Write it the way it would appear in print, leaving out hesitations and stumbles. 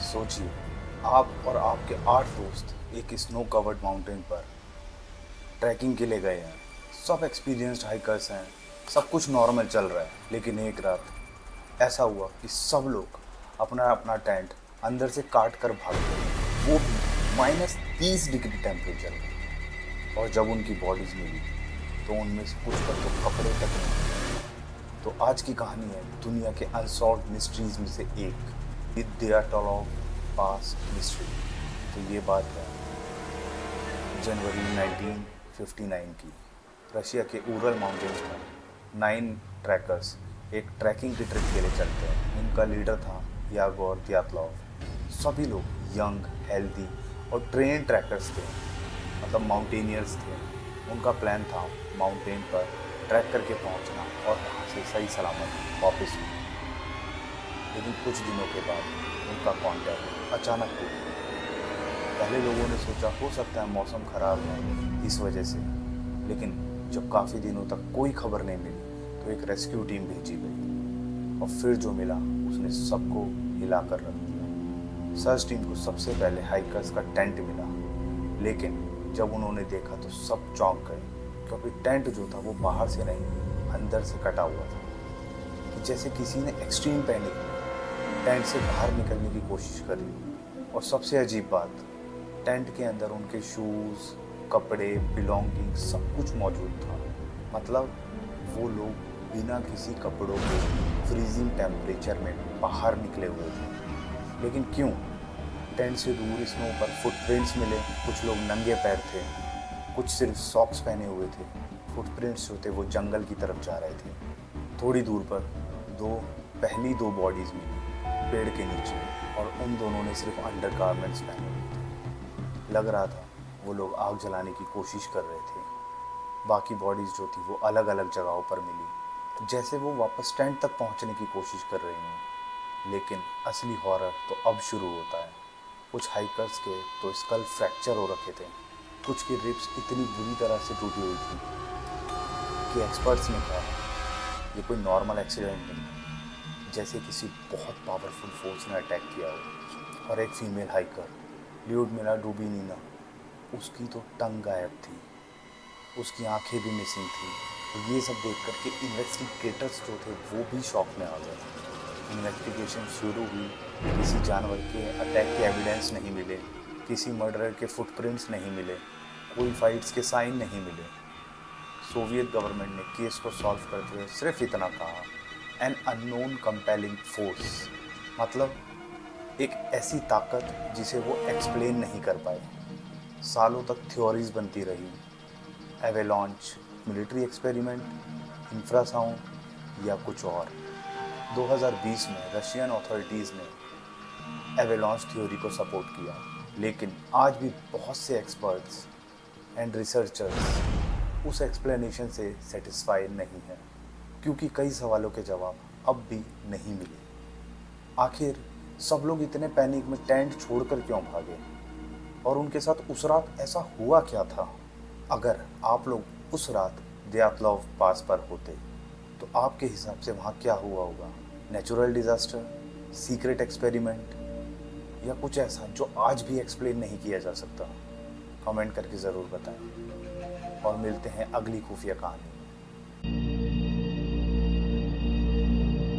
सोचिए, आप और आपके 8 दोस्त एक स्नो कवर्ड माउंटेन पर ट्रैकिंग के लिए गए हैं। सब एक्सपीरियंस्ड हाइकर्स हैं, सब कुछ नॉर्मल चल रहा है। लेकिन एक रात ऐसा हुआ कि सब लोग अपना अपना टेंट अंदर से काट कर भाग गए, वो भी -30 डिग्री टेम्परेचर में। और जब उनकी बॉडीज मिली तो उनमें से कुछ पर तो कपड़े तक नहीं थे। तो आज की कहानी है दुनिया के अनसॉल्व्ड मिस्ट्रीज में से एक, दयातोलॉव पास मिस्ट्री। तो ये बात है जनवरी 1959 की। रशिया के उरल माउंटेन्स में 9 ट्रैकर्स एक ट्रैकिंग की ट्रिप के लिए चलते हैं। इनका लीडर था यागोर दयातोलॉव। सभी लोग यंग, हेल्दी और ट्रेन ट्रैकर्स थे, मतलब माउंटेनियर्स थे। उनका प्लान था माउंटेन पर ट्रैक करके पहुंचना और वहाँ से सही सलामत वापस आना। लेकिन कुछ दिनों के बाद उनका कांटेक्ट अचानक टूट गया। पहले लोगों ने सोचा हो सकता है मौसम ख़राब है इस वजह से, लेकिन जब काफ़ी दिनों तक कोई खबर नहीं मिली तो एक रेस्क्यू टीम भेजी गई और फिर जो मिला उसने सबको हिला कर रख दिया। सर्च टीम को सबसे पहले हाइकर्स का टेंट मिला, लेकिन जब उन्होंने देखा तो सब चौंक गए, क्योंकि टेंट जो था वो बाहर से नहीं अंदर से कटा हुआ था। कि जैसे किसी ने एक्सट्रीम पैनिक में टेंट से बाहर निकलने की कोशिश करी। और सबसे अजीब बात, टेंट के अंदर उनके शूज़, कपड़े, बिलोंगिंग सब कुछ मौजूद था। मतलब वो लोग बिना किसी कपड़ों के फ्रीजिंग टेम्परेचर में बाहर निकले हुए थे। लेकिन क्यों? टेंट से दूर स्नो पर फुटप्रिंट्स मिले। कुछ लोग नंगे पैर थे, कुछ सिर्फ सॉक्स पहने हुए थे। फुटप्रिंट्स जो थे वो जंगल की तरफ जा रहे थे। थोड़ी दूर पर पहली दो बॉडीज़ मिली पेड़ के नीचे, और उन दोनों ने सिर्फ अंडर गारमेंट्स पहने हुए थे। लग रहा था वो लोग आग जलाने की कोशिश कर रहे थे। बाकी बॉडीज़ जो थी वो अलग अलग जगहों पर मिली, जैसे वो वापस टेंट तक पहुंचने की कोशिश कर रही हूँ। लेकिन असली हॉरर तो अब शुरू होता है। कुछ हाइकर्स के तो स्कल फ्रैक्चर हो रखे थे, कुछ की रिब्स इतनी बुरी तरह से टूटी हुई थी कि एक्सपर्ट्स ने कहा ये कोई नॉर्मल एक्सीडेंट नहीं है, जैसे किसी बहुत पावरफुल फोर्स ने अटैक किया हो। और एक फीमेल हाइकर, ल्यूडमिला डुबिनिना, उसकी तो टंग गायब थी, उसकी आंखें भी मिसिंग थी। तो ये सब देख कर के इन्वेस्टिगेटर्स जो थे वो भी शॉक में आ गए। इन्वेस्टिगेशन शुरू हुई, किसी जानवर के अटैक के एविडेंस नहीं मिले, किसी मर्डरर के फुटप्रिंट्स नहीं मिले, कोई फाइट्स के साइन नहीं मिले। सोवियत गवर्नमेंट ने केस को सॉल्व करते हुए सिर्फ इतना कहा, एन अननोन कंपेलिंग फोर्स, मतलब एक ऐसी ताकत जिसे वो एक्सप्लेन नहीं कर पाए। सालों तक थ्योरीज बनती रही, एवेलॉन्च, मिलिट्री एक्सपेरिमेंट, इंफ्रासाउंड या कुछ और। 2020 में रशियन अथॉरिटीज़ ने एवेलॉन्च थ्योरी को सपोर्ट किया, लेकिन आज भी बहुत से एक्सपर्ट्स एंड रिसर्चर्स उस एक्सप्लेनेशन से सेटिस्फाई नहीं है, क्योंकि कई सवालों के जवाब अब भी नहीं मिले। आखिर सब लोग इतने पैनिक में टेंट छोड़कर क्यों भागे, और उनके साथ उस रात ऐसा हुआ क्या था? अगर आप लोग उस रात दयातोलॉव पास पर होते तो आपके हिसाब से वहाँ क्या हुआ होगा? नेचुरल डिज़ास्टर, सीक्रेट एक्सपेरिमेंट, या कुछ ऐसा जो आज भी एक्सप्लेन नहीं किया जा सकता? कमेंट करके ज़रूर बताएं, और मिलते हैं अगली खुफिया कहानी।